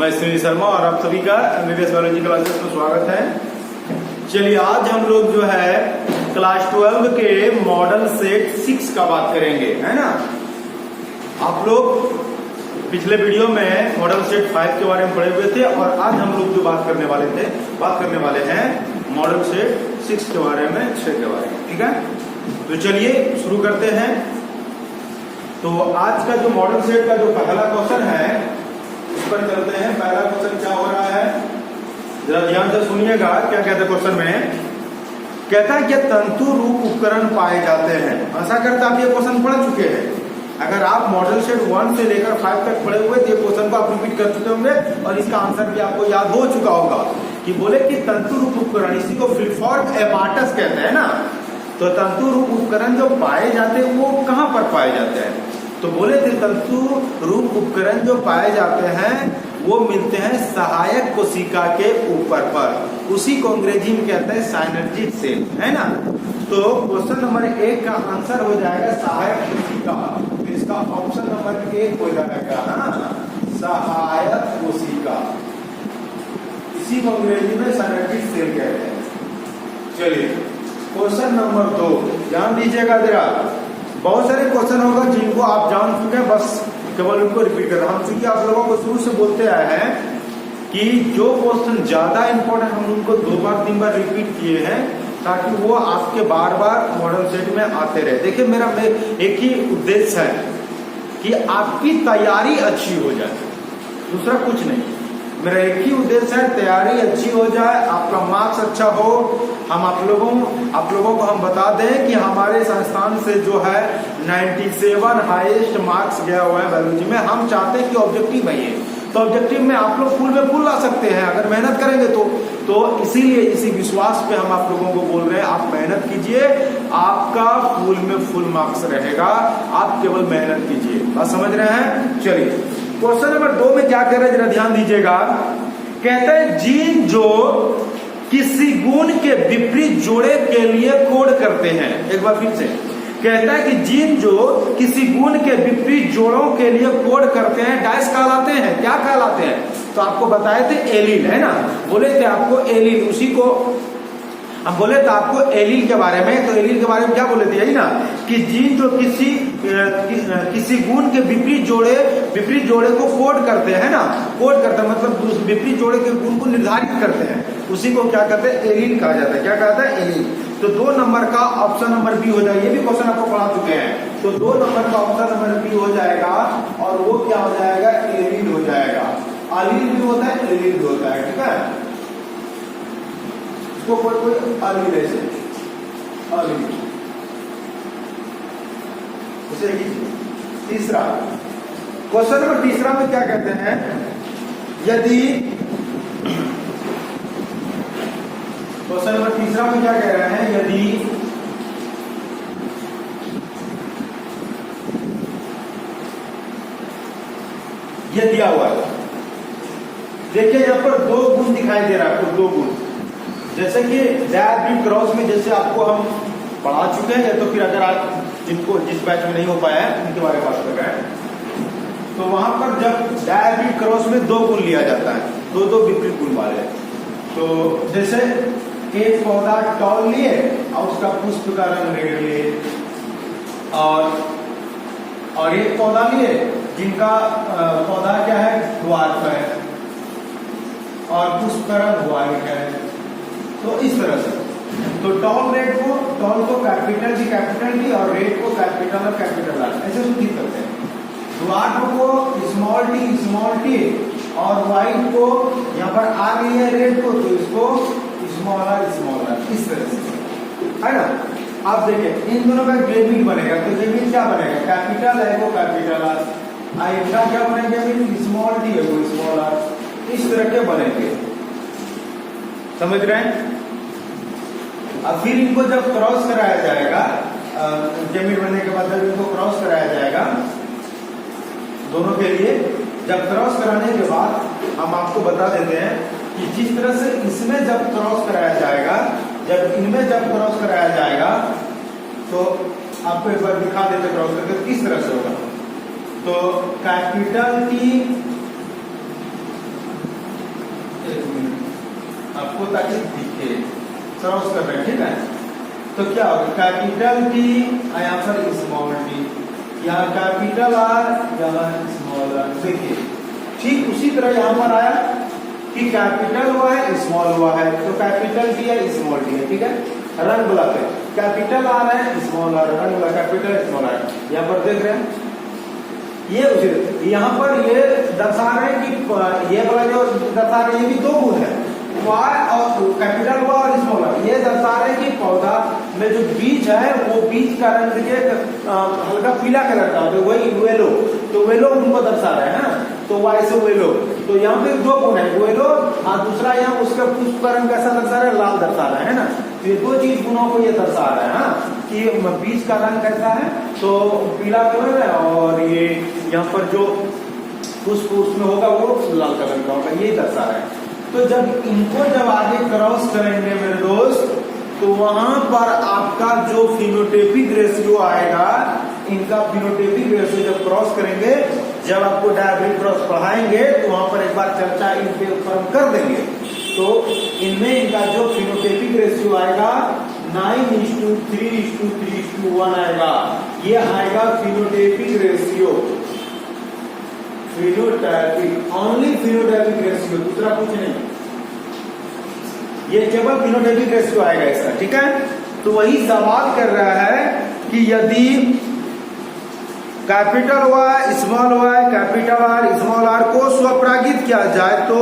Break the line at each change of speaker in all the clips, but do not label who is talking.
मैं सुनील शर्मा और आप सभी का एमबीबीएस बायोलॉजी क्लासेस में स्वागत है। चलिए आज हम लोग जो है क्लास 12 के मॉडल सेट 6 का बात करेंगे, है ना। आप लोग पिछले वीडियो में मॉडल सेट 5 के बारे में पढ़े हुए थे और आज हम लोग जो बात करने वाले हैं मॉडल सेट 6 के बारे में, 6 के बारे में, ठीक है। तो चलिए शुरू करते हैं। तो आज का जो मॉडल सेट का जो पहला क्वेश्चन है उस पर चलते हैं। पहला क्वेश्चन क्या हो रहा है, जरा ध्यान से सुनिएगा। क्या कहते हैं क्वेश्चन में, कहता है कि तंतु रूप उपकरण पाए जाते हैं। ऐसा करता आप ये क्वेश्चन पढ़ चुके हैं। अगर आप मॉडल सेट 1 से लेकर 5 तक पढ़े हुए थे, क्वेश्चन को आप रिपीट कर चुके होंगे और इसका आंसर भी आपको याद हो चुका होगा कि बोले कि तंतु रूप उपकरण, इसी को फ्लिफॉर्म एपार्टस कहते हैं ना। तो तंतु रूप उपकरण जो पाए जाते हैं वो कहाँ पर पाए जाते हैं, तो बोले थे तंतु रूप उपकरण जो पाए जाते हैं वो मिलते हैं सहायक कोशिका के ऊपर पर। उसी को अंग्रेजी में कहते हैं साइनर्जिक सेल, है ना। तो क्वेश्चन नंबर 1 का आंसर हो जाएगा सहायक कोशिका। तो इसका ऑप्शन नंबर 1 हो जाएगा सहायक कोशिका। इसी को अंग्रेजी में साइनर्जिक सेल कहते हैं। चलिए क्वेश्चन नंबर 2 ध्यान दीजिएगा जरा। बहुत सारे क्वेश्चन होगा जिनको आप जान चुके हैं, बस केवल उनको रिपीट कर रहा हूं। क्योंकि आप लोगों को शुरू से बोलते आए हैं कि जो क्वेश्चन ज्यादा इंपॉर्टेंट हम उनको 2 बार 3 बार रिपीट किए हैं ताकि वो आपके बार बार मॉडल सेट में आते रहे। देखिए मेरा एक ही उद्देश्य है कि आपकी तैयारी अच्छी हो जाए, दूसरा कुछ नहीं। मेरा एक ही उद्देश्य है, तैयारी अच्छी हो जाए, आपका मार्क्स अच्छा हो। हम आप लोगों को हम बता दें कि हमारे संस्थान से जो है 97 हाईएस्ट मार्क्स गया हुआ है बायोलॉजी में। हम चाहते हैं कि ऑब्जेक्टिव में ये, तो ऑब्जेक्टिव में आप लोग फुल में फुल ला सकते हैं अगर मेहनत करेंगे तो इसीलिए इसी विश्वास पे हम आप लोगों को बोल रहे हैं, आप मेहनत कीजिए, आपका फुल में फुल मार्क्स रहेगा। आप केवल मेहनत कीजिए, बात समझ रहे हैं। चलिए क्वेश्चन नंबर 2 में क्या कह रहे हैं जरा ध्यान दीजिएगा। कहते हैं जीन जो किसी गुण के विपरीत जोड़े के लिए कोड करते हैं। एक बार फिर से कहता है कि जीन जो किसी गुण के विपरीत जोड़ों के लिए कोड करते हैं डाइस कहलाते हैं। क्या कहलाते हैं, तो आपको बताए थे एलील, है ना। बोले थे आपको एलील, उसी को हम बोले थे आपको एलील के बारे में। तो एलील के बारे में क्या बोले थे, यही ना कि जीन जो किसी गुण के विपरीत जोड़े को कोड करते हैं ना। कोड करते हैं मतलब विपरीत जोड़े के गुण को निर्धारित करते हैं, उसी को क्या कहते हैं, एलील कहा जाता है। क्या कहता है, एलील। तो 2 नंबर का ऑप्शन नंबर बी हो जाएगा। ये भी क्वेश्चन आपको पढ़ा चुके हैं। तो 2 नंबर का ऑप्शन नंबर बी हो जाएगा और वो क्या हो जाएगा, एलील हो जाएगा। अलील भी होता है, एलील भी होता है, ठीक है। इसको कोई अलील ऐसे अलील। तीसरा क्वेश्चन नंबर तीसरा में क्या कहते हैं, यदि क्वेश्चन नंबर तीसरा में क्या कह रहे हैं, यदि ये दिया हुआ है, देखिए यहाँ पर 2 गुण दिखाई दे रहा है आपको, 2 गुण। जैसे कि डायब्रिड क्रॉस में जैसे आपको हम पढ़ा चुके हैं, या तो फिर अगर आप जिस बैच में नहीं हो पाया है उनके बारे में बात कर रहे हैं, तो वहां पर जब डायब्रिड क्रॉस में 2 गुण लिया जाता है, 2 विपरीत गुण वाले। तो जैसे एक पौधा टॉल लिए और उसका पुष्प का रंग रेड लिए, और एक पौधा लिए जिनका पौधा क्या है, ड्वार्फ है और पुष्प का रंग व्हाइट है। तो इस तरह से तो टॉल को कैपिटल डी और रेड को कैपिटल आर ऐसे सूचित करते हैं। ड्वार्फ को स्मॉल टी और व्हाइट को यहाँ पर आर लिया रेड को, तो इसको स्मॉल आर, इस तरह से, है ना। आप देखिए इन दोनों का गेमिंग बनेगा, तो गेमिंग क्या बनेगा, कैपिटल है वो कैपिटल आर, इनका क्या बनेगा, स्मॉल टी है वो स्मॉल आर, इस तरह के बनेंगे, समझ रहे हैं। अब फिर इनको जब क्रॉस कराया जाएगा, गेमिंग बनने के बाद जब इनको क्रॉस कराया जाएगा दोनों के लिए, जब क्रॉस कराने के बाद हम आपको बता देते हैं कि जिस तरह से इसमें जब क्रॉस कराया जाएगा, जब इनमें जब क्रॉस कराया जाएगा, तो आपको एक बार दिखा देते क्रॉस करके किस तरह से होगा। तो कैपिटल टी ताकि दिखे। क्रॉस कर रहे हैं, ठीक है। तो क्या होगा, कैपिटल टी यहाँ पर स्मॉल टी, यहाँ कैपिटल आर, यहाँ स्मॉल आर। देखिए ठीक उसी तरह यहाँ पर आया कि कैपिटल हुआ है स्मॉल हुआ है, तो कैपिटल टी है स्मॉल टी है, ठीक है। रंग ब्लैक है, कैपिटल आर है स्मॉल आर, रंग ब्लैक कैपिटल स्मॉल आर। यहाँ पर देख रहे हैं ये उसी, यहाँ पर ये दर्शा रहे हैं कि ये वाला जो दर्शा रहे हैं ये भी दो गुण है, वाई और कैपिटल वाई और स्मॉल आर। ये दर्शा रहे हैं कि पौधा में जो बीज है वो बीज का रंग के हल्का पीला कलर का होता है, वही वेलो, तो वेलो उनको दर्शा रहे हैं ना, तो वाई से वेलो। तो यहाँ पे दो गुण है, वेलो और दूसरा यहाँ उसका पुष्प का रंग कैसा दर्शा रहा है, लाल दर्शा रहा है ना। तो ये दो चीज गुणों को ये दर्शा रहा है ना, कि बीज का रंग कैसा है तो पीला कलर है, और ये यहाँ पर जो पुष्प उसमें होगा वो लाल कलर का होगा, ये दर्शा रहा है। तो जब इनको जब आगे क्रॉस करेंगे मेरे दोस्त, तो वहां पर आपका जो फिनोटाइपिक रेशियो आएगा, इनका फिनोटाइपिक रेशियो जब क्रॉस करेंगे, जब आपको डायग्राम क्रॉस पढ़ाएंगे तो वहां पर एक बार चर्चा इनके ऊपर हम कर देंगे। तो इनमें इनका जो फिनोटाइपिक रेशियो आएगा 9:3:3:1 आएगा। ये आएगा phenotypic ratio, phenotypic, only phenotypic ratio, दूसरा कुछ नहीं। ये केवल फिनोटाइपिक रेशियो आएगा इसका, ठीक है। तो वही सवाल कर रहा है कि यदि capital Y small Y capital R small R को स्वपरागित किया जाए तो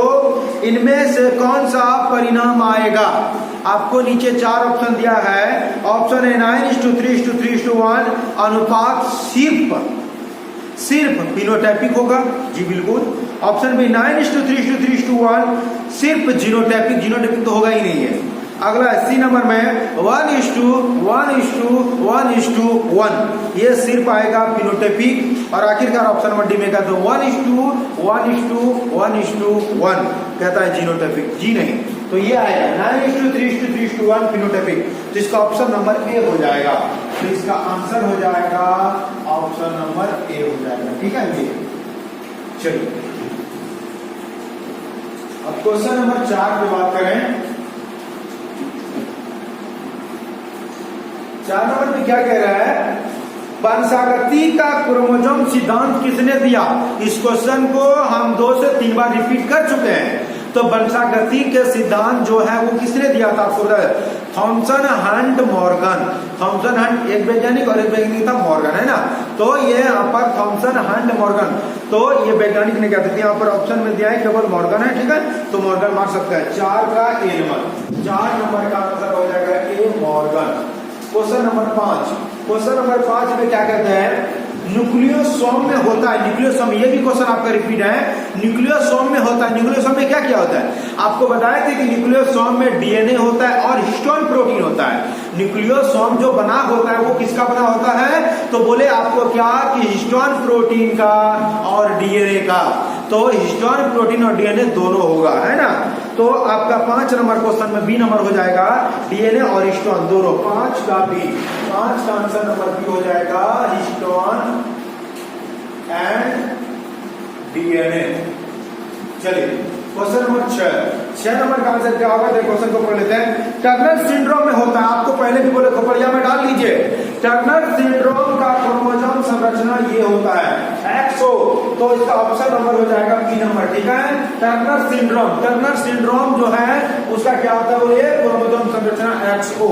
इनमें से कौन सा परिणाम आएगा। आपको नीचे 4 ऑप्शन दिया है। ऑप्शन ए 9:3:3:1 अनुपात सिर्फ फिनोटाइपिक होगा, जी बिल्कुल। ऑप्शन बी 9:3:3:1 सिर्फ जीनोटाइपिक, जीनोटाइपिक तो होगा ही नहीं है। अगला सी नंबर में 1:1:1:1 ये सिर्फ आएगा फिनोटाइपिक। और आखिरकार ऑप्शन नंबर डी में कहते हैं 1:1:1:1 कहता है जीनोटाइपिक, जी नहीं। तो ये आएगा 9:3:3:1 फिनोटाइपिक, जिसका ऑप्शन नंबर ए हो जाएगा। तो इसका आंसर हो जाएगा ऑप्शन नंबर ए हो जाएगा, ठीक है जी। चलिए अब क्वेश्चन नंबर 4 पे बात करें। 4 नंबर में क्या कह रहा है, वंशागति का क्रोमोसोम सिद्धांत किसने दिया। इस क्वेश्चन को हम 2 से 3 बार रिपीट कर चुके हैं। तो वंशागति के सिद्धांत जो है वो किसने दिया था, आपको Thomson Hunt Morgan. Thomson Hunt एक वैज्ञानिक और एक वैज्ञानिक था मॉर्गन, है ना। तो ये यहाँ पर थॉमसन हंट मॉर्गन, तो ये वैज्ञानिक ने क्या दिया, यहाँ पर ऑप्शन में दिया है केवल मॉर्गन है, ठीक है। तो मॉर्गन मार सकते हैं। 4 का ए नंबर, 4 नंबर का आंसर हो जाएगा A Morgan. Question number 5, question number 5 में क्या कहते हैं, न्यूक्लियोसोम में होता है, न्यूक्लियोसोम, ये भी क्वेश्चन आपका रिपीट है। न्यूक्लियोसोम में होता है, न्यूक्लियोसोम में क्या क्या होता है, आपको बताया था कि न्यूक्लियोसोम में डीएनए होता है और हिस्टोन प्रोटीन होता है। न्यूक्लियोसोम जो बना होता है वो किसका बना होता है, तो बोले आपको क्या कि हिस्टोन प्रोटीन का और डीएनए का। तो हिस्टोन प्रोटीन और डीएनए दोनों होगा, है ना। तो आपका 5 नंबर क्वेश्चन में बी नंबर हो जाएगा, डीएनए और हिस्टोन दोनों। 5 का बी, 5 का आंसर नंबर बी हो जाएगा, हिस्टोन एंड डीएनए। चलिए क्वेश्चन नंबर 6 नंबर का आंसर क्या होगा, क्वेश्चन को पढ़ लेते हैं। टर्नर सिंड्रोम में होता है, आपको पहले भी बोले खोपड़िया में डाल लीजिए। टर्नर सिंड्रोम का क्रोमोसोम संरचना ये होता है XO, तो इसका ऑप्शन नंबर हो जाएगा बी नंबर, ठीक है। टर्नर सिंड्रोम जो है उसका क्या होता है, वो ये क्रोमोसोम संरचना XO।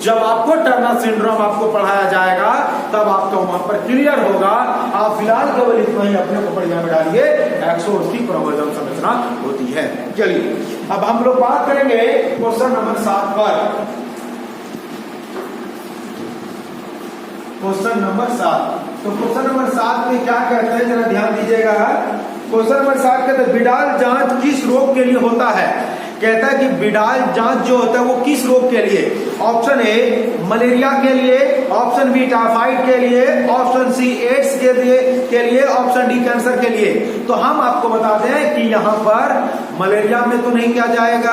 जब आपको टर्नर सिंड्रोम आपको पढ़ाया जाएगा तब आपको वहां पर क्लियर होगा। आप फिलहाल केवल इतना ही अपने खोपड़िया में डालिए, XO उसकी क्रोमोसोम संरचना होती है। चलिए अब हम लोग बात करेंगे क्वेश्चन नंबर 7 पर। क्वेश्चन नंबर 7, तो क्वेश्चन नंबर 7 में क्या कहते हैं, जरा ध्यान दीजिएगा। क्वेश्चन नंबर 7 कहते हैं बिडाल जांच किस रोग के लिए होता है। कहता है कि बिडाल जांच जो होता है वो किस रोग के लिए। ऑप्शन ए मलेरिया के लिए, ऑप्शन बी टाइफाइड के लिए, ऑप्शन सी एड्स के लिए, ऑप्शन डी कैंसर के लिए। तो हम आपको बताते हैं कि यहाँ पर मलेरिया में तो नहीं किया जाएगा,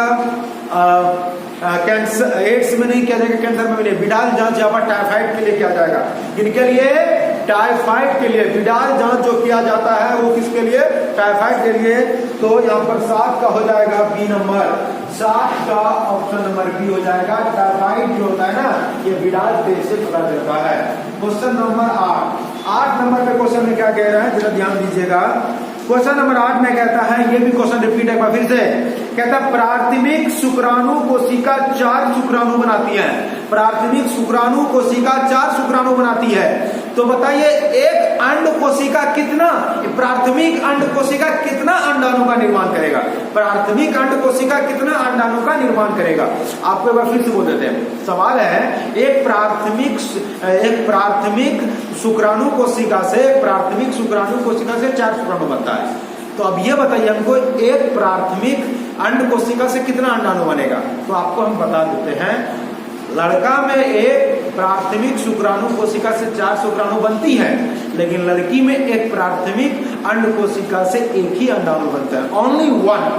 कैंसर एड्स में नहीं किया जाएगा, कैंसर में नहीं। बिडाल जांच यहाँ पर टाइफाइड के लिए किया जाएगा। इनके लिए टाइफाइड के लिए विडाल जांच जो किया जाता है वो किसके लिए? टाइफाइड के लिए। तो यहाँ पर 7 का हो जाएगा बी नंबर, 7 का ऑप्शन नंबर बी हो जाएगा। टाइफाइड जो होता है ना ये विडाल टेस्ट से पता चलता है। क्वेश्चन नंबर 8 नंबर पे क्वेश्चन में क्या कह रहा है जरा ध्यान दीजिएगा। क्वेश्चन नंबर 8 में कहता है, ये भी क्वेश्चन रिपीट एक बार फिर से कहता है, प्राथमिक शुक्राणु कोशिका 4 शुक्राणु बनाती है। प्राथमिक शुक्राणु कोशिका 4 शुक्राणु बनाती है। तो बताइए एक अंड कोशिका कितना, प्राथमिक अंड कोशिका कितना अंडाणु का निर्माण करेगा? प्राथमिक अंड कोशिका कितना अंडाणु का निर्माण करेगा? आपको एक बार फिर से बोल देते हैं। सवाल है एक प्राथमिक शुक्राणु कोशिका से 4 शुक्राणु बनता है। तो अब ये बताइए हमको एक प्राथमिक अंड कोशिका से कितना अंडाणु बनेगा? तो आपको हम बता देते हैं, लड़का में एक प्राथमिक शुक्राणु कोशिका से 4 शुक्राणु बनती है, लेकिन लड़की में एक प्राथमिक अंड कोशिका से एक ही अंडाणु बनता है, ओनली 1।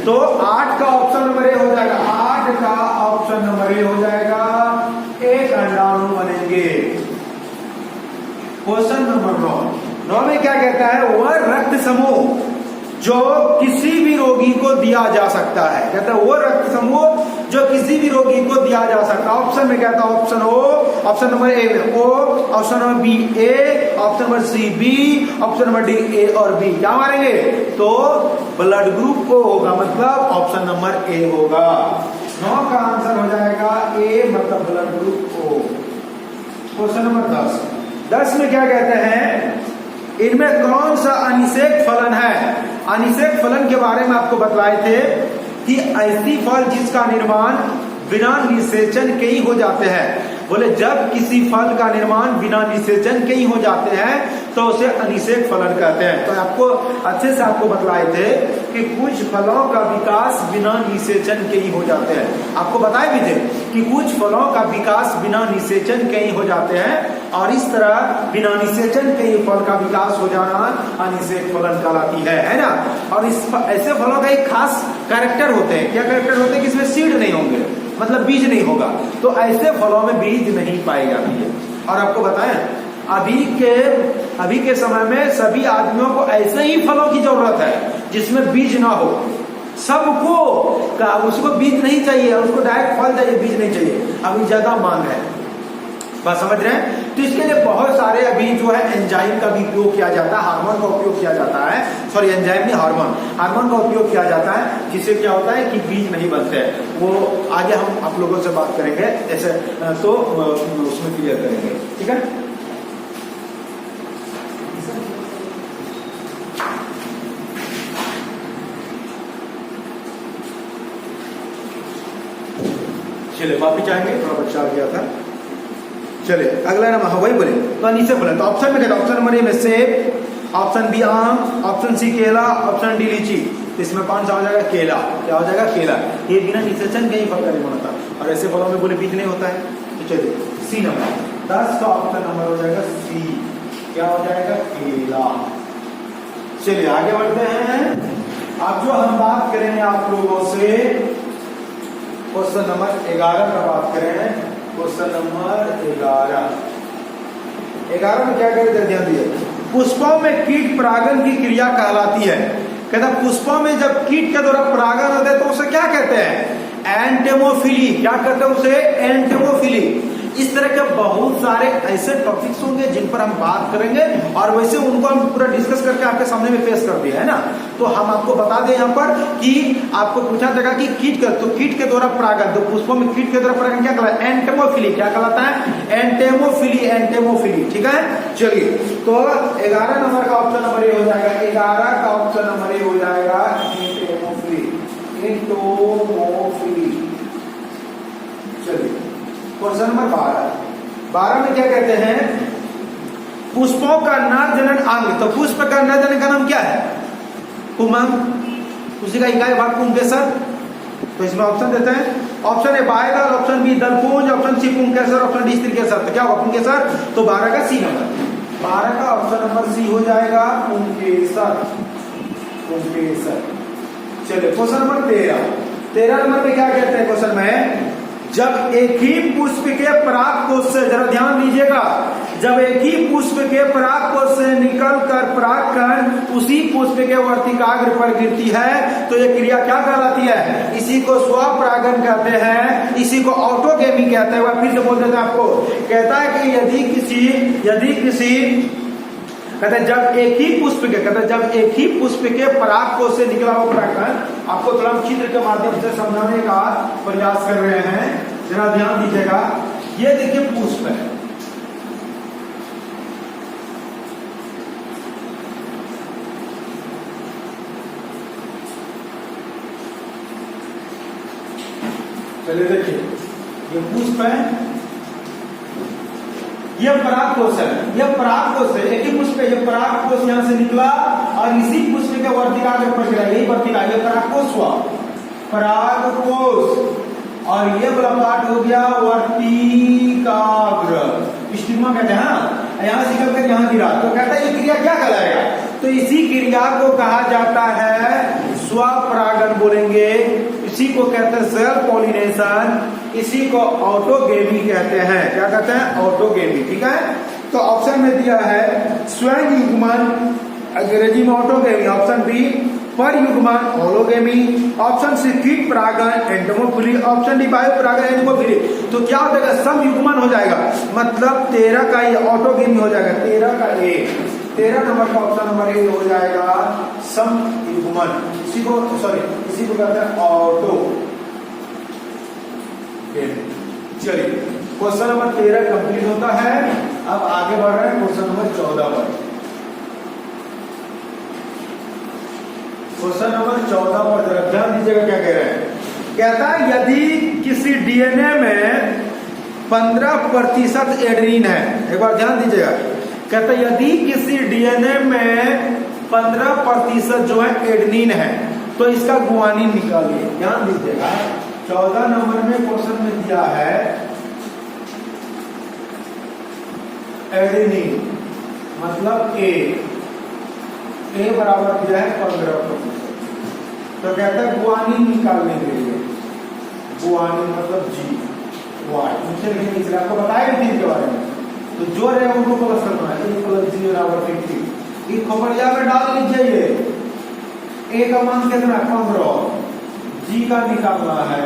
तो 8 का ऑप्शन नंबर ए हो जाएगा। 8 का ऑप्शन नंबर ए हो जाएगा, एक अंडाणु बनेंगे। क्वेश्चन नंबर 9 में क्या कहता है? वह रक्त समूह जो किसी भी रोगी को दिया जा सकता है। कहता है वो रक्त समूह जो किसी भी रोगी को दिया जा सकता है। ऑप्शन में कहता है option O, option number A में O, option number B A, option number C B, option number D A और बी। क्या मारेंगे? तो ब्लड ग्रुप ओ होगा, मतलब ऑप्शन नंबर ए होगा। 9 का आंसर हो जाएगा ए, मतलब blood group O. Question number 10 में क्या कहते हैं? इनमें कौन सा अनिषेक फलन है? अनिषेक फलन के बारे में आपको बतलाए थे कि ऐसी फल जिसका निर्माण बिना निषेचन के ही हो जाते हैं। बोले जब किसी फल का निर्माण बिना निषेचन के ही हो जाते हैं तो उसे अनिषेक फलन कहते हैं। तो आपको अच्छे से आपको बतलाए थे कि कुछ फलों का विकास बिना निषेचन के ही हो जाते हैं। आपको बताए भी थे कि कुछ फलों का विकास बिना निषेचन के ही हो जाते हैं, और इस तरह बिना निषेचन के ही फल का विकास हो जाना अनिषेक फलन कहलाती है ना। और इस ऐसे फलों का एक खास कैरेक्टर होते हैं। क्या कैरेक्टर होते हैं? कि इसमें सीड नहीं होंगे, मतलब बीज नहीं होगा। तो ऐसे फलों में बीज नहीं पाए जाती है। और आपको बताएं अभी के समय में सभी आदमियों को ऐसे ही फलों की जरूरत है जिसमें बीज ना हो। सबको उसको बीज नहीं चाहिए, उसको डायरेक्ट फल चाहिए, बीज नहीं चाहिए। अभी ज्यादा मांग है, बात समझ रहे हैं? तो इसके लिए बहुत सारे अभी जो है एंजाइम का भी उपयोग किया जाता है, हार्मोन का उपयोग किया जाता है। सॉरी, एंजाइम नहीं, हार्मोन का उपयोग किया जाता है, जिससे क्या होता है कि बीज नहीं बनते हैं। वो आगे हम आप लोगों से बात करेंगे ऐसे, तो उसमें क्लियर करेंगे। ठीक है, चलिए वापिस जाएंगे, थोड़ा बच्चा आ गया था। चलिए अगला नंबर, हाँ वही बोले तो अनिषेक फलन। तो ऑप्शन में कहता है, ऑप्शन नंबर ए में सेब, ऑप्शन बी आम, ऑप्शन सी केला, ऑप्शन डी लीची। तो इसमें कौन सा हो जाएगा? केला। क्या हो जाएगा? केला। ये बिना निषेचन के ही फल का निर्माण होता है, और ऐसे फलों में बोले बीज नहीं होता है। तो चलिए सी नंबर, 10 का ऑप्शन नंबर हो जाएगा सी। क्या हो जाएगा? केला। चलिए आगे बढ़ते हैं। अब जो हम बात करेंगे आप लोगों से क्वेश्चन नंबर 11 का बात करें। क्वेश्चन नंबर 11 में क्या कहते हैं? ध्यान दीजिए। पुष्पों में कीट परागण की क्रिया कहलाती है। कहता पुष्पों में जब कीट के द्वारा परागण होता है तो उसे क्या कहते हैं? एंटेमोफिली। क्या कहते हैं उसे? एंटेमोफिली। इस तरह के बहुत सारे ऐसे टॉपिक्स होंगे जिन पर हम बात करेंगे, और वैसे उनको हम पूरा डिस्कस करके आपके सामने में पेश कर दिया है ना। तो हम आपको बता दें यहाँ पर कि आपको पूछा जाएगा कि कीट के द्वारा परागण, तो पुष्पों में कीट के द्वारा परागण क्या कहलाता है? एंटेमोफिली। क्या कहलाता है? एंटेमोफिली। ठीक है, चलिए तो 11 नंबर का ऑप्शन नंबर ए हो जाएगा। 11 का ऑप्शन नंबर ए हो जाएगा एंटेमोफिली। चलिए क्वेश्चन नंबर 12 में क्या कहते हैं? पुष्पों का नर जनन अंग। तो पुष्प का नर जनन का नाम क्या है? पुंगंग। उसी का इकाई भाग पुंकेसर। तो इसमें ऑप्शन देते हैं, ऑप्शन ए बायदल, ऑप्शन बी दलपुंज, ऑप्शन सी पुंकेसर, ऑप्शन डी स्त्रीकेसर। तो क्या होगा? पुंकेसर। तो 12 का सी नंबर, 12 का ऑप्शन नंबर सी हो जाएगा पुंकेसर। चलिए क्वेश्चन नंबर 13 नंबर पे क्या कहते हैं? क्वेश्चन में जब एक ही पुष्प के पराग कोश से, जरा ध्यान दीजिएगा, जब एक ही पुष्प के परागकोश से निकलकर परागकण उसी पुष्प के वर्तिकाग्र पर गिरती है तो ये क्रिया क्या कहलाती है? इसी को स्वपरागन कहते हैं, इसी को ऑटोगेमी कहते हैं। वह फिर से बोल देते हैं आपको, कहता है कि यदि किसी कहते जब एक ही पुष्प के परागकोश से निकला हुआ परागकण, आपको थोड़ा चित्र के माध्यम से समझाने का प्रयास कर रहे हैं, जरा ध्यान दीजिएगा। ये देखिए पुष्प है, चलिए देखिए ये पुष्प है, यह परागकोश है, यह परागकोश है, एक ही पुष्प है, यह परागकोश यहां से निकला और इसी पुष्प के वर्तिकाग्र पर गिरा, यही वर्तिकाग्र, यह परागकोश हुआ, परागकोश, और ये वाला पार्ट हो गया वर्तिकाग्र, स्टिग्मा कहते हैं। यहां से निकल कर यहां गिरा तो कहता है ये क्रिया क्या कहलाएगा? तो इसी क्रिया को कहा जाता है स्वपरागन बोलेंगे, इसी को कहते हैं सेल्फ पॉलिनेशन, इसी को ऑटोगेमी कहते हैं। क्या कहते हैं? ऑटोगेमी। ठीक है, तो ऑप्शन में दिया है स्वयं युग्मन, अंग्रेजी में ऑटोगेमी, ऑप्शन बी पर युग्मन होलोगेमी, ऑप्शन सी कीट परागन एंडोमोफिली, ऑप्शन डी वायु परागन एंडोमोफिली। तो क्या हो जाएगा? सम युग्मन हो जाएगा, मतलब 13 का ये ऑटोगेमी हो जाएगा, 13 का ए, 13 नंबर का ऑप्शन नंबर ए हो जाएगा सम युग्मन। इसी को कहते हैं ऑटो। चलिए क्वेश्चन नंबर 13 कंप्लीट होता है। अब आगे बढ़ रहे हैं क्वेश्चन नंबर 14 पर। क्वेश्चन नंबर 14 पर जरा ध्यान दीजिएगा क्या कह रहे हैं। कहता है यदि किसी डीएनए में 15% एडेनिन है, एक बार ध्यान दीजिएगा, कहता है यदि किसी डीएनए में 15% जो है एडेनिन है तो इसका गुआनिन निकालिए। ध्यान दीजिएगा 14 नंबर में क्वेश्चन में दिया है एडेनिन मतलब ए बराबर दिया है 15%। तो कहता है गुआनिन निकालने के लिए, गुआनिन मतलब जी वाई, नीचे लिखेंगे, इसलिए आपको बताया भी इनके बारे में। तो जो रहेगा उनको प्लस करना है, ए प्लस जी बराबर 50। ये खोपड़िया में डाल लीजिए, ए का मान कितना 15, जी का निकालना है,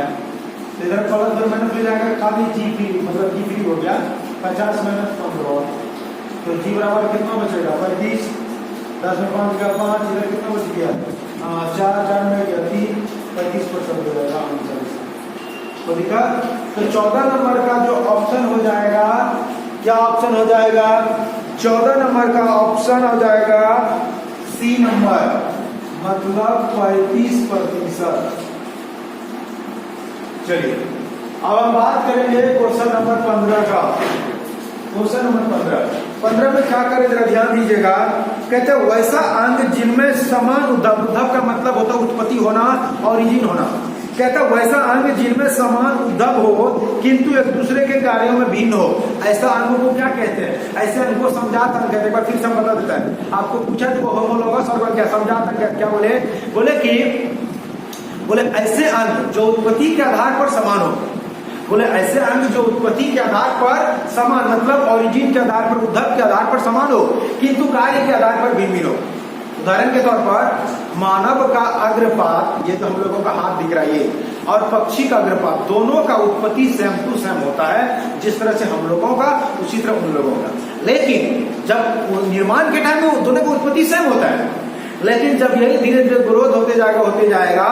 तो इधर प्लस 2 माइनस हो जाएगा, खाली जी फ्री मतलब जी फ्री हो गया 50 माइनस 15, तो जी बराबर कितना बचेगा 35, 10 में 5 का 5, इधर कितना बच गया 4 में गया 3, 35% हो जाएगा आंसर। तो लिखा, तो 14 नंबर का जो ऑप्शन हो जाएगा, क्या ऑप्शन हो जाएगा? 14 नंबर का ऑप्शन हो जाएगा सी नंबर, मतलब 35%। चलिए अब हम बात करेंगे क्वेश्चन नंबर 15 का। क्वेश्चन नंबर 15 में क्या करें जरा ध्यान दीजिएगा। कहते हैं वैसा अंग जिनमें समान उद्धव, उद्धव का मतलब होता है उत्पत्ति होना, ओरिजिन होना। कहता है वैसा अंग जिनमें समान उद्धव हो किंतु एक दूसरे के कार्यों में भिन्न हो, ऐसा अंग को क्या कहते हैं? ऐसे अंग को समझात अंग कहते हैं। एक बार फिर से बता देता है, आपको पूछा तो होमोलोगस और क्या समझात अंग क्या बोले? बोले ऐसे अंग जो उत्पत्ति के आधार पर समान हो, बोले ऐसे अंग जो उत्पत्ति के आधार पर समान मतलब ओरिजिन के आधार पर, उद्धव के आधार पर समान हो किंतु कार्य के आधार पर भिन्न हो। उदाहरण के तौर पर मानव का अग्रपात, ये तो हम लोगों का हाथ दिख रहा है, ये और पक्षी का अग्रपात, दोनों का उत्पत्ति सेम टू सेम होता है, जिस तरह से हम लोगों का उसी तरह उन लोगों का। लेकिन जब निर्माण के टाइम में दोनों का उत्पत्ति सेम होता है, लेकिन जब यही धीरे धीरे ग्रोथ होते जाएगा,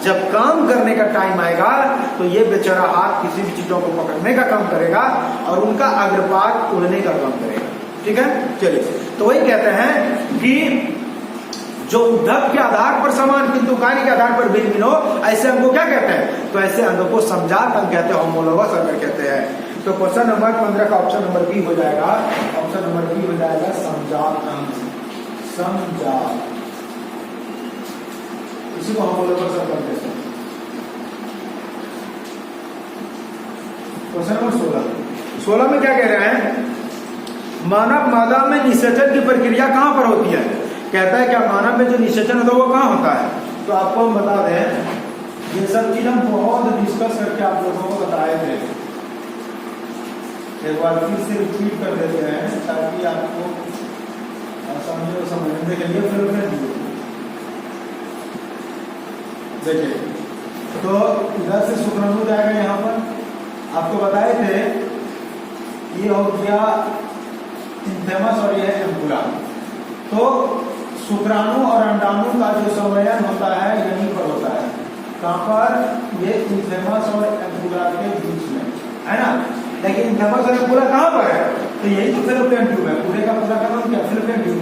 जब काम करने का टाइम आएगा तो ये बेचारा हाथ किसी भी चीजों को पकड़ने का काम करेगा और उनका अग्रपात उड़ने का काम करेगा। ठीक है, चलिए तो वही कहते हैं कि जो उद्धव के आधार पर समान किंतु कार्य के आधार पर भिन्न हो, ऐसे अंग को क्या कहते हैं? तो ऐसे अंगों को समझात अंग कहते हैं, होमोलोगस अंग कहते हैं। तो क्वेश्चन नंबर 15 का ऑप्शन नंबर बी हो जाएगा, ऑप्शन नंबर बी हो जाएगा समझात अंग, समझात, इसी को होमोलोगस अंग कहते हैं। क्वेश्चन नंबर 16 में क्या कह रहे हैं? मानव मादा में निषेचन की प्रक्रिया कहां पर होती है? कहता है क्या मानव में जो निषेचन होता है वो कहां होता है? तो आपको हम बता दें, ये सब चीज हम बहुत डिस्कस करके आप लोगों को बताए थे। एक बार फिर से रिपीट कर देते हैं ताकि आपको समझने के लिए फिर देखिए। तो इधर से शुक्राणु जाएगा यहाँ पर, आपको बताए थे ये हो गया इंथेमस और ये एम्पुला। तो शुक्राणु और अंडाणु का जो संवयन होता है यहीं पर होता है, कहाँ पर, ये इंथेमस और एम्पुला के बीच में, है ना। लेकिन इंथेमस और एम्पुला कहाँ पर है, तो यही तो फैलोपियन ट्यूब है। पूरे का पूरा का नाम क्या, फैलोपियन ट्यूब,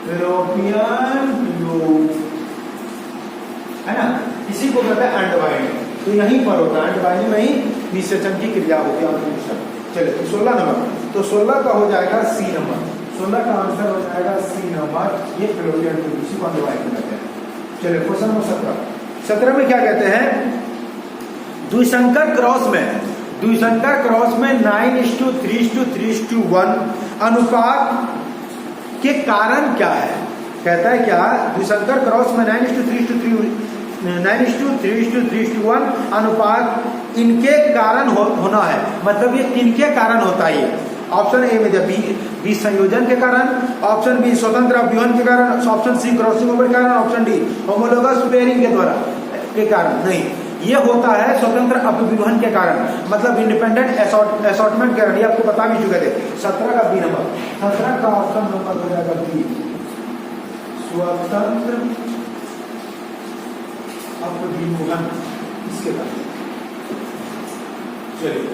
फैलोपियन ट्यूब, है ना। इसी को कहते हैं अंडवाहिनी। तो यहीं पर होता है, अंडवाहिनी में ही निषेचन की क्रिया होती है। चलिए तो 16 नंबर, तो 16 का हो जाएगा सी नंबर, 16 का आंसर हो जाएगा सी नंबर, ये फैलोपियन ट्यूब, इसी को अंडवाहिनी कहते हैं। चलिए क्वेश्चन नंबर 17, 17 में क्या कहते हैं, द्विसंकर क्रॉस में, द्विसंकर क्रॉस में 9:3:3:1 अनुपात के कारण क्या है। कहता है क्या, द्विसंकर क्रॉस में 9:3:3:1 अनुपात इनके कारण होना है, मतलब ये किनके कारण होता है। ये ऑप्शन ए में बी संयोजन के कारण, ऑप्शन बी स्वतंत्र अवयवन के कारण, ऑप्शन सी क्रॉसिंग ओवर के कारण, ऑप्शन डी होमोलोगस पेयरिंग के द्वारा के कारण। नहीं, ये होता है स्वतंत्र अपविभजन के कारण, मतलब इंडिपेंडेंट असॉर्टमेंट के कारण। ये आपको बता भी चुके थे। 17 का बी नंबर, 17 का ऑप्शन नंबर हो जाएगा बी, स्वतंत्र अपविभजन, इसके कारण। चलिए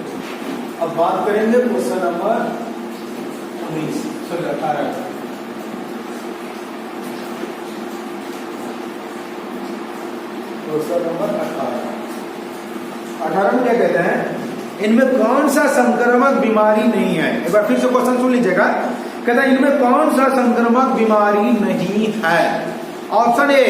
अब बात करेंगे क्वेश्चन नंबर 19, 18। क्वेश्चन नंबर 18 में क्या कहते हैं, इनमें कौन सा संक्रामक बीमारी नहीं है। एक बार फिर से क्वेश्चन सुन लीजिएगा। कहता है इनमें कौन सा संक्रामक बीमारी नहीं है। Option A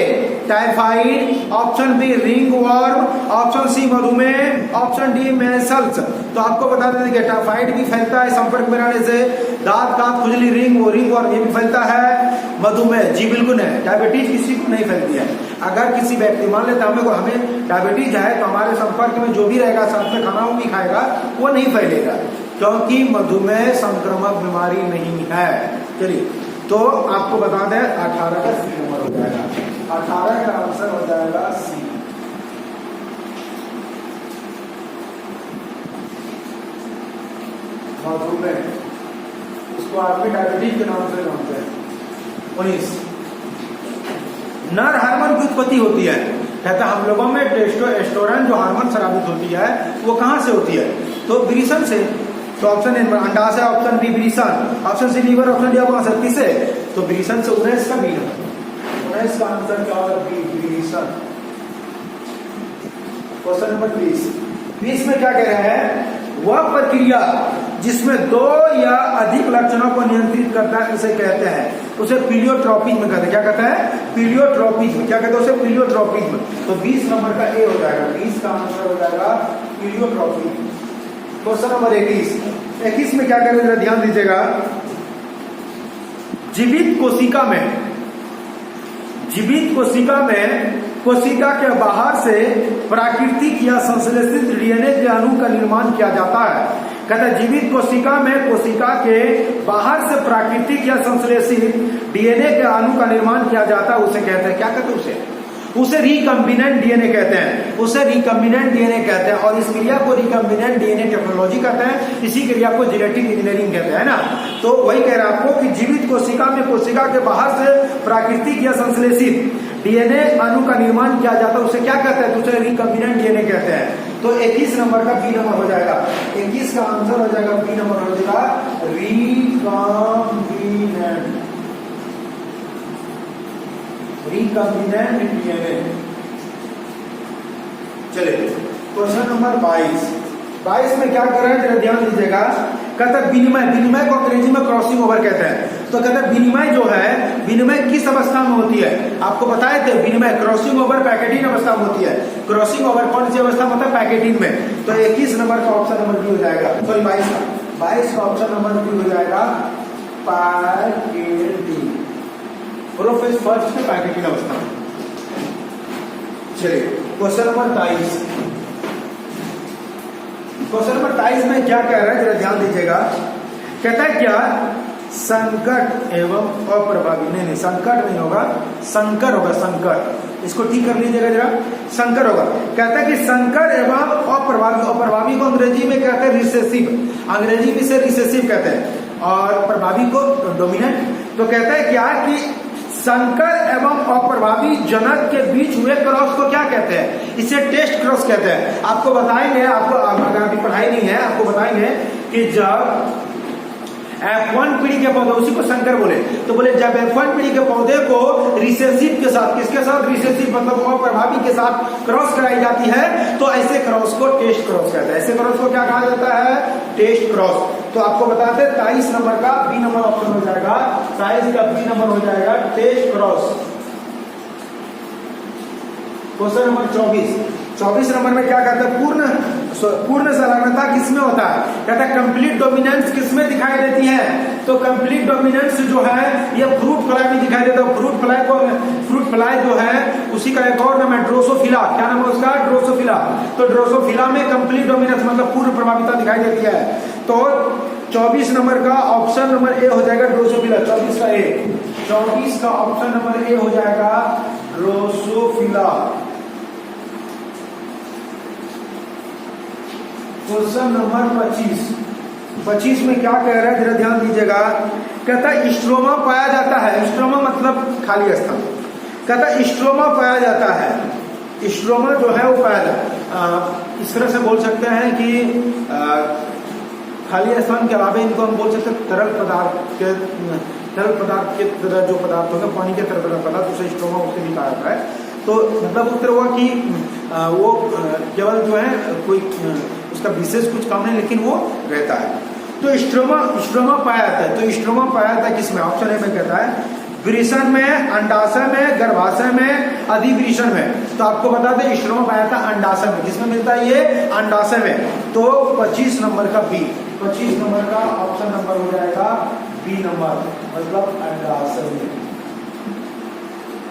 typhoid, option B ringworm, option C मधुमेह, ऑप्शन डी मेसल्स। तो आपको बता दें कि टाइफाइड भी फैलता है संपर्क में रहने से, दांत का खुजली, रिंग वर्म ये भी फैलता है, मधुमेह जी बिल्कुल है, डायबिटीज किसी को नहीं फैलती है। अगर किसी व्यक्ति, मान लेते हमें डायबिटीज है, तो हमारे संपर्क में जो भी रहेगा, साथ में खाना भी खाएगा, वो नहीं फैलेगा, क्योंकि मधुमेह संक्रामक बीमारी नहीं है। चलिए तो आपको बता दें 18 का सी नंबर हो जाएगा, 18 का आंसर हो जाएगा सी। मधुमेह, उसको आदमी डायबिटीज के नाम से जानते हैं। 19 नर हार्मोन की उत्पत्ति होती है। कहता है हम लोगों में टेस्टोस्टेरोन जो हार्मोन स्रावित होती है वो कहां से होती है, तो वृषण से। तो ऑप्शन ए अंडाशय, ऑप्शन बी वृषण, option C liver, option D अपाशय, किसे, तो वृषण से। 19 का बी नंबर, 19 का आंसर क्या होगा, बी वृषण। क्वेश्चन नंबर 20 में क्या कह रहे हैं, वह प्रक्रिया जिसमें 2 या अधिक लक्षणों को नियंत्रित करता है उसे कहते हैं, उसे पीलियोट्रोपिज्म कहते हैं। क्या कहते हैं, पीलियोट्रोपिज्म। क्या कहते हैं उसे, पीलियोट्रोपिज्म। तो 20 नंबर का ए हो जाएगा, 20 का आंसर हो जाएगा पीलियोट्रोपिज्म। क्वेश्चन नंबर 21 में क्या करेंगे, ध्यान दीजिएगा। जीवित कोशिका में कोशिका के बाहर से प्राकृतिक या संश्लेषित डीएनए के अणु का निर्माण किया जाता है। कहता है जीवित कोशिका में कोशिका के बाहर से प्राकृतिक या संश्लेषित डीएनए के अणु का निर्माण किया जाता है, उसे कहते हैं, क्या कहते हैं उसे रिकम्बिनेंट डीएनए कहते हैं, उसे रिकम्बिनेंट डीएनए कहते हैं। और इस क्रिया को रिकम्बिनेंट डीएनए टेक्नोलॉजी कहते हैं, इसी क्रिया को जेनेटिक इंजीनियरिंग कहते हैं ना। तो वही कह रहा है आपको कि जीवित कोशिका में कोशिका के बाहर से प्राकृतिक या संश्लेषित डीएनए अणु का निर्माण किया जाता है, उसे क्या कहते हैं, तो उसे रिकम्बिनेंट डीएनए कहते हैं। तो 21 नंबर का बी नंबर हो जाएगा, 21 का आंसर हो जाएगा बी नंबर हो जाएगा रिकम्बिनेंट डीएनए। चलिए क्वेश्चन नंबर 22 में क्या कर रहे हैं, जरा ध्यान दीजिएगा। कहता है विनिमय को अंग्रेजी में क्रॉसिंग ओवर कहते हैं। तो कहते हैं विनिमय जो है, विनिमय किस अवस्था में होती है, आपको बताए थे विनिमय क्रॉसिंग ओवर पैकेटिन अवस्था में होती है। क्रॉसिंग ओवर कौन सी अवस्था में होता है, पैकेटिन में। तो 21 नंबर का ऑप्शन नंबर बी हो जाएगा, सॉरी 22 का ऑप्शन नंबर बी हो जाएगा पैकेटिन, प्रोफेज फर्स्ट में पैकेटिन अवस्था में। चलिए क्वेश्चन नंबर 23 क्वेश्चन नंबर 23 में क्या कह रहा है, जरा ध्यान दीजिएगा। कहता है क्या, संकट एवं अप्रभावी, नहीं संकट नहीं होगा, संकर होगा, संकट, इसको ठीक कर लीजिएगा जरा, संकर होगा। कहता है कि संकर एवं अप्रभावी, अप्रभावी को अंग्रेजी में कहते हैं रिसेसिव, अंग्रेजी में से रिसेसिव कहते हैं, और प्रभावी को डोमिनेंट। तो कहता है क्या कि संकर एवं अप्रभावी जनक के बीच हुए क्रॉस को क्या कहते हैं, इसे टेस्ट क्रॉस कहते हैं। आपको बताएंगे, आपको अगर अभी पढ़ाई नहीं है आपको बताएंगे कि जब F1 पीढ़ी के पौधे, उसी को संकर बोले, तो बोले जब F1 पीढ़ी के पौधे को रिसेसिव के साथ, किसके साथ, रिसेसिव मतलब अप्रभावी के साथ क्रॉस कराई जाती है, तो ऐसे क्रॉस को टेस्ट क्रॉस कहते हैं। ऐसे क्रॉस को क्या कहा जाता है, टेस्ट क्रॉस। तो आपको बताते हैं 23 नंबर का बी नंबर ऑप्शन हो जाएगा, 23 का बी नंबर हो जाएगा test cross. Question number 24 number में क्या कहता है, पूर्ण संलग्नता किसमें होता है। कहता है कंप्लीट डोमिनेंस किसमें दिखाई देती है, तो कंप्लीट डोमिनेंस जो है ये फ्रूट फ्लाई में दिखाई देता है। फ्रूट फ्लाई जो है उसी का एक और नाम है ड्रोसोफिला। क्या नाम है उसका, ड्रोसोफिला। तो ड्रोसोफिला में कंप्लीट डोमिनेंस मतलब पूर्ण प्रभाविता दिखाई देती है। तो 24 नंबर का ऑप्शन नंबर ए हो जाएगा ड्रोसोफिला, 24 का ए, 24 का ऑप्शन नंबर ए हो जाएगा ड्रोसोफिला। क्वेश्चन नंबर 25 में क्या कह रहा है, जरा ध्यान दीजिएगा। कहता है स्ट्रोमा पाया जाता है, स्ट्रोमा मतलब खाली स्थान। कहता है स्ट्रोमा पाया जाता है, स्ट्रोमा जो है वो पाया जाता है। इस तरह से बोल सकते हैं कि खाली स्थान के अलावा इनको हम बोल सकते हैं तरल पदार्थ के तरह जो पदार्थ होगा, पानी के तरह पदार्थ, उसे स्ट्रोमा उससे भी कहा जाता है। तो मतलब उत्तर हुआ कि वो केवल जो है कोई उसका विशेष कुछ काम नहीं, लेकिन वो रहता है। तो स्ट्रोमा पाया जाता है। तो स्ट्रोमा पाया जाता है किसमें, ऑप्शन ए में कहता है वृषण में, अंडाशय में, गर्भाशय में, अधिवृषण में। तो आपको बता दें स्ट्रोमा पाया जाता है अंडाशय में। किसमें मिलता है ये, अंडाशय में। तो 25 नंबर का बी, 25 नंबर का ऑप्शन नंबर हो जाएगा बी नंबर, मतलब अंडाशय में।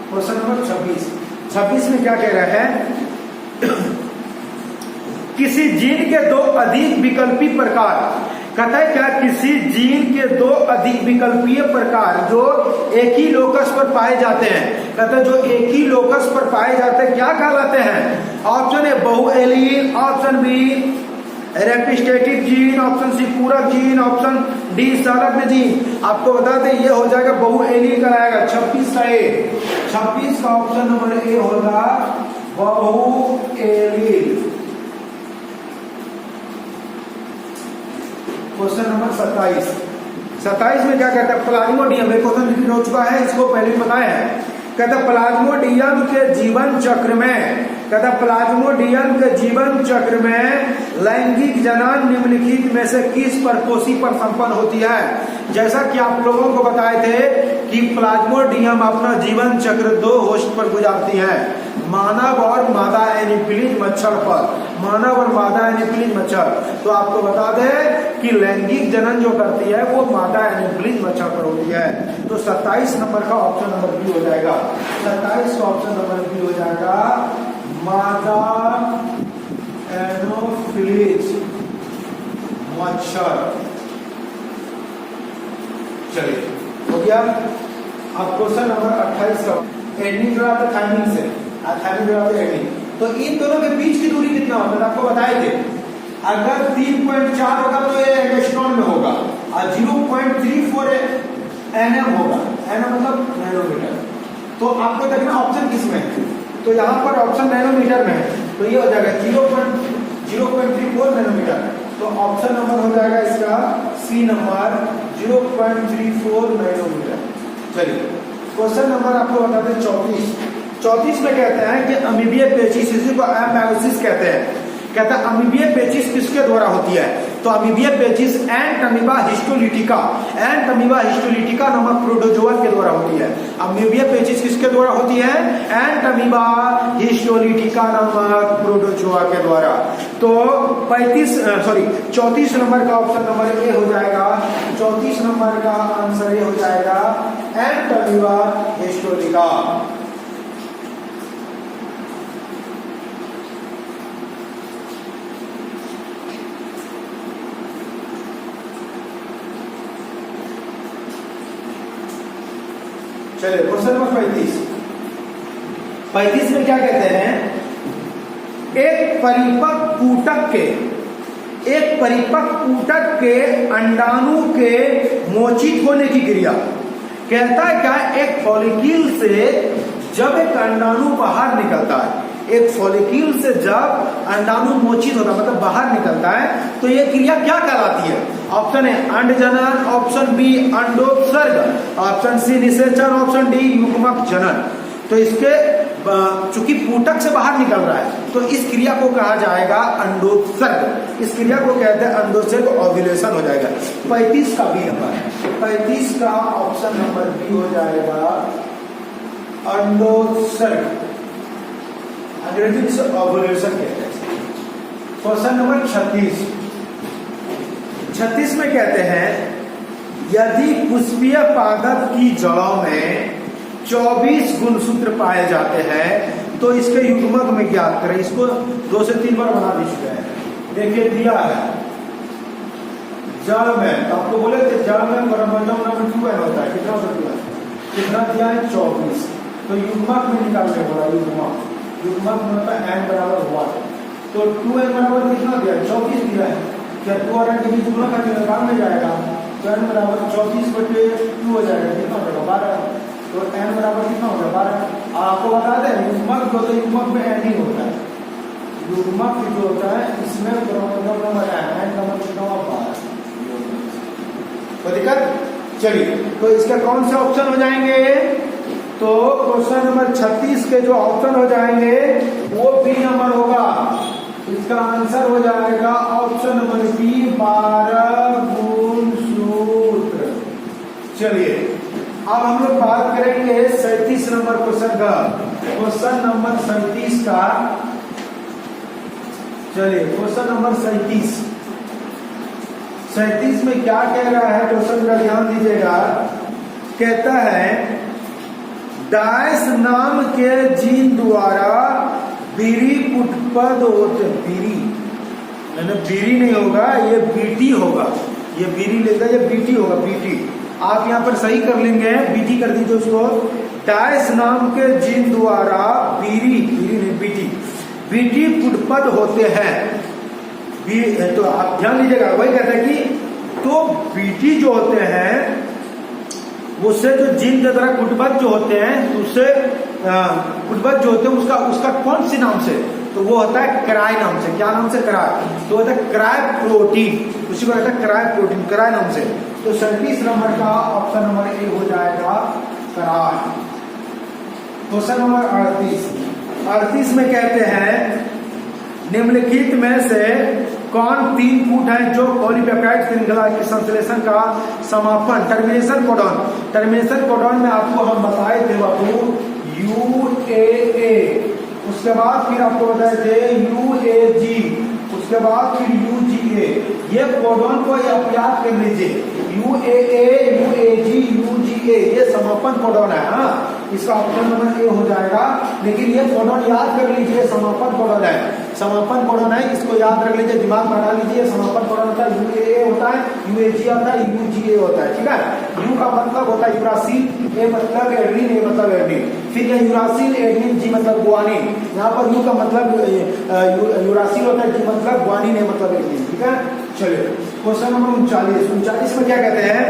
क्वेश्चन नंबर 26 में क्या कह रहा है, किसी जीन के दो अधिक विकल्पी प्रकार। कहता है क्या, किसी जीन के दो अधिक विकल्पीय प्रकार जो एक ही लोकस पर पाए जाते हैं। कहता है जो एक ही लोकस पर पाए जाते हैं क्या कहलाते हैं। ऑप्शन ए बहुएलील, ऑप्शन बी रेपिस्टेटिव जीन, ऑप्शन सी पूरक जीन, ऑप्शन डी संलग्न जीन। आपको बता दें ये हो जाएगा बहुएलील कहलाएगा। 26 का ए, 26 का ऑप्शन नंबर ए होगा बहुएलील। क्वेश्चन नंबर 27 में क्या कहता है, प्लाज्मोडियम। एक क्वेश्चन रिपीट हो चुका है, इसको पहले भी बताया है। कहता है प्लाज्मोडियम के जीवन चक्र में, कहता प्लाज्मोडियम के जीवन चक्र में लैंगिक जनन निम्नलिखित में से किस परपोषी पर संपन्न होती है। जैसा कि आप लोगों को बताए थे कि प्लाज्मोडियम अपना जीवन चक्र 2 होस्ट पर गुजारती है, मानव और मादा एनीफिलीज मच्छर पर, मानव और मादा एनीफिलीज मच्छर। तो आपको बता दें कि लैंगिक जनन जो करती है वो मादा एनीफिलीज मच्छर पर होती है। तो 27 नंबर का ऑप्शन नंबर बी हो जाएगा, 27 का ऑप्शन नंबर बी हो जाएगा मादा एनोफिलीज मच्छर। चलिए हो गया। अब क्वेश्चन नंबर 28 का एंडिंग जो आता है थाइमिन से, थाइमिन जो आता है एंडिंग। तो इन दोनों के बीच की दूरी कितना होता है आपको बताए थे। अगर 3.4 होगा तो ये एंगस्ट्रॉन में होगा और 0.34 एनएम होगा, एनएम मतलब नैनोमीटर। तो आपको देखना ऑप्शन किसमें है, तो यहाँ पर ऑप्शन नैनोमीटर में है, तो ये हो जाएगा 0.34 नैनोमीटर। तो ऑप्शन नंबर हो जाएगा इसका सी नंबर 0.34 नैनोमीटर। चलिए क्वेश्चन नंबर आपको बताते हैं 34 में कहते हैं कि अमीबीय पेचिस, इसी को एमायोसिस कहते हैं। कहता है अमीबीय पेचिस किसके द्वारा होती है, तो अमीबीय पेचिस एंट अमीबा हिस्टोलिटिका, एंट अमीबा हिस्टोलिटिका नामक प्रोटोजोआ के द्वारा होती है। अमीबीय पेचिस किसके द्वारा होती है, एंट अमीबा हिस्टोलिटिका नामक प्रोटोजोआ के द्वारा। तो 34 नंबर का ऑप्शन नंबर ए हो जाएगा, 34 नंबर का आंसर ए हो जाएगा एंट अमीबा हिस्टोलिका। चलिए क्वेश्चन नंबर 35 में क्या कहते हैं, एक परिपक्व ऊतक के अंडाणु के मोचित होने की क्रिया। कहता है क्या, एक फॉलिक्यूल से जब एक अंडाणु बाहर निकलता है, एक फॉलिक्यूल से जब अंडाणु मोचित होता है मतलब बाहर निकलता है, तो ये क्रिया क्या कहलाती है? ऑप्शन ए अंडजनन, ऑप्शन बी अंडोत्सर्ग, ऑप्शन सी निषेचन, ऑप्शन डी युग्मक जनन। तो इसके चूंकि पूटक से बाहर निकल रहा है तो इस क्रिया को कहा जाएगा अंडोत्सर्ग। इस क्रिया को कहते हैं अंडोत्सर्ग, ओव्यूलेशन हो जाएगा। 35 का बी नंबर है, 35 का ऑप्शन नंबर बी हो जाएगा अंडोत्सर्ग, अंग्रेजी से ओव्यूलेशन कहते हैं। क्वेश्चन नंबर 36 में कहते हैं, यदि पुष्पीय पादप की जड़ों में 24 गुणसूत्र पाए जाते हैं तो इसके युग्मक में ज्ञात करें। इसको 2 से 3 बार बना दीजिए। देखिए दिया है जड़ में, तो आपको बोले थे जड़ में क्रोमोसोम नंबर 2 होता है, कितना दिया, कितना दिया है 24। तो युग्मक में निकालने बोला, युग्मक में होता है n बराबर 1, तो 2n बराबर कितना दिया है 24 दिया है। क्या 2 और n के बीच गुणा करके निकाल में जाएगा, तो n बराबर 24/2 हो जाएगा, कितना होगा 12। तो n बराबर कितना होगा 12। आपको बता दें युग्मक जो, तो युग्मक में n ही होता है, युग्मक जो होता है इसमें क्रोमोसोम नंबर n का मतलब कितना होगा 12। तो दिक्कत, चलिए तो इसके कौन से ऑप्शन हो जाएंगे, तो क्वेश्चन नंबर 36 के जो ऑप्शन हो जाएंगे वो बी नंबर होगा। इसका आंसर हो जाएगा ऑप्शन नंबर बी 12 गुणसूत्र। चलिए अब हम लोग बात करेंगे 37 नंबर क्वेश्चन का, क्वेश्चन नंबर 37 का। चलिए क्वेश्चन नंबर 37 में क्या कह रहा है क्वेश्चन का ध्यान दीजिएगा। कहता है डायस नाम के जीन द्वारा बीरी उत्पन्न होते, बीरी नहीं होगा, ये बीटी होगा, ये बीरी लेगा, ये बीटी होगा, बीटी। आप यहाँ पर सही कर लेंगे, बीटी कर दीजिए उसको। डायस नाम के जीन द्वारा बीटी उत्पन्न होते हैं। तो आप ध्यान दीजिएगा, वही कहता है कि तो बीटी जो होते हैं उससे जो जीन के द्वारा कुटबद्ध जो होते हैं, उससे कुटबद्ध जो होते हैं उसका कौन सी नाम से, तो वो होता है क्राई नाम से। क्या नाम से? क्राई। तो होता है क्राई प्रोटीन, उसी को कहता है क्राई प्रोटीन, क्राई नाम से। तो 37 नंबर का ऑप्शन नंबर ए हो जाएगा क्राई। क्वेश्चन नंबर 38 में कहते हैं निम्नलिखित में से कौन 3 कूट है जो पॉलीपेप्टाइड श्रृंखला के संश्लेषण का समापन, टर्मिनेशन कोडॉन में आपको हम बताए थे बाबू UAA, उसके बाद फिर आपको बताए थे UAG, उसके बाद फिर UGA। ये कोडॉन को आप याद कर लीजिए, UAA, UAG, UGA ये समापन कोडॉन है। हाँ, इसका ऑप्शन नंबर ए हो जाएगा। लेकिन ये कोडॉन याद कर लीजिए, समापन कोडॉन है, समापन कोडॉन है, इसको याद रख लीजिए, दिमाग में डाल लीजिए। समापन कोडॉन होता है UAA होता है, UAG होता है, UGA होता है। ठीक है, U का मतलब होता है यूरासिल, A मतलब एडेनिन, A मतलब एडेनिन, फिर ये यूरासिल, एडेनिन, G मतलब गुआनिन। यहाँ पर U का मतलब यूरासिल होता है, G मतलब गुआनिन, A मतलब एडेनिन। ठीक है, चलिए क्वेश्चन नंबर 39 में क्या कहते हैं,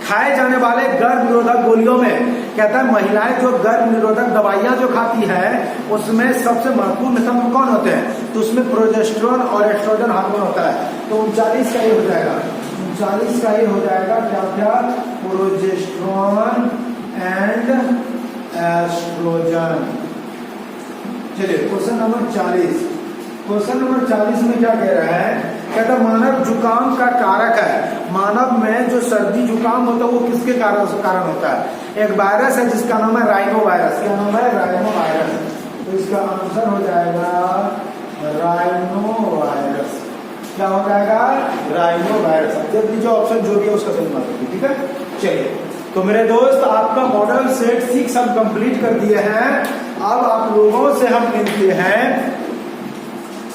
खाए जाने वाले गर्भ निरोधक गोलियों में कहता है महिलाएं जो गर्भ निरोधक दवाइयां जो खाती है उसमें सबसे महत्वपूर्ण तत्व कौन होते हैं, तो उसमें प्रोजेस्टेरोन और एस्ट्रोजन हार्मोन होता है। तो 39 का ये हो जाएगा, 39 का ये हो जाएगा क्या क्या, प्रोजेस्टेरोन एंड एस्ट्रोजन। चलिए क्वेश्चन नंबर 40, क्वेश्चन नंबर 40 में क्या कह रहा है, कहता मानव जुकाम का कारक है। मानव में जो सर्दी जुकाम होता है वो किसके कारण होता है, एक वायरस है जिसका नाम है राइनो वायरस। क्या नाम है? Rhino virus. तो इसका आंसर हो जाएगा राइनो वायरस। क्या हो जाएगा? Rhino virus. जब भी जो ऑप्शन जो भी है उसका सही मानेंगे। ठीक है, चलिए तो मेरे दोस्त आपका मॉडल सेट 6 हम कंप्लीट कर दिए हैं। अब आप लोगों से हम मिलते हैं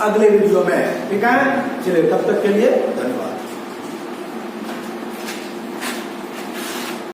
अगले वीडियो में। ठीक है, चलिए तब तक के लिए